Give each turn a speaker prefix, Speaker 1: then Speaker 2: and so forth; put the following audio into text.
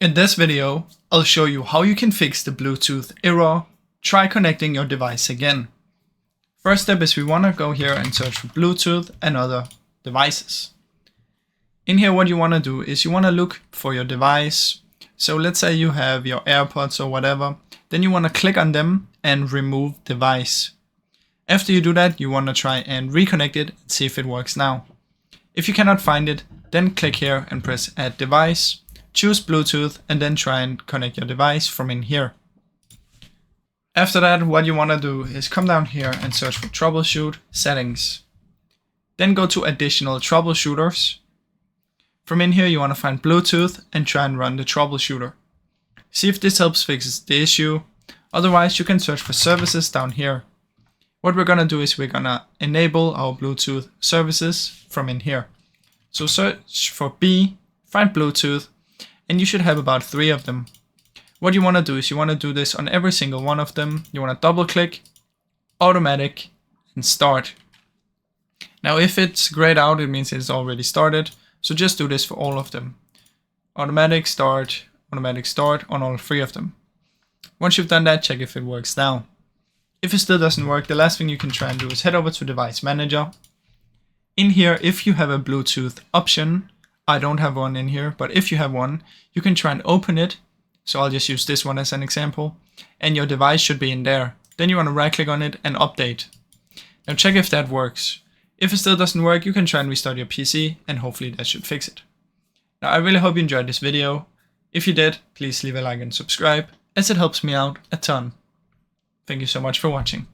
Speaker 1: In this video, I'll show you how you can fix the Bluetooth error. Try connecting your device again. First step is we want to go here and search for Bluetooth and other devices. In here, what you want to do is you want to look for your device. So let's say you have your AirPods or whatever, then you want to click on them and remove device. After you do that, you want to try and reconnect it and see if it works now. If you cannot find it, then click here and press add device. Choose Bluetooth and then try and connect your device from in here. After that, what you want to do is come down here and search for troubleshoot settings. Then go to additional troubleshooters. From in here, you want to find Bluetooth and try and run the troubleshooter. See if this helps fix the issue. Otherwise, you can search for services down here. What we're going to do is we're going to enable our Bluetooth services from in here. So search for B, find Bluetooth, and you should have about 3 of them. What you want to do is you want to do this on every single one of them. You want to double click, automatic, and start. Now if it's grayed out, it means it's already started. So just do this for all of them. Automatic start on all 3 of them. Once you've done that, check if it works now. If it still doesn't work, the last thing you can try and do is head over to Device Manager. In here, if you have a Bluetooth option, I don't have one in here, but if you have one, you can try and open it. So I'll just use this one as an example, and your device should be in there. Then you want to right click on it and update. Now check if that works. If it still doesn't work, you can try and restart your PC and hopefully that should fix it. Now I really hope you enjoyed this video. If you did, please leave a like and subscribe, as it helps me out a ton. Thank you so much for watching.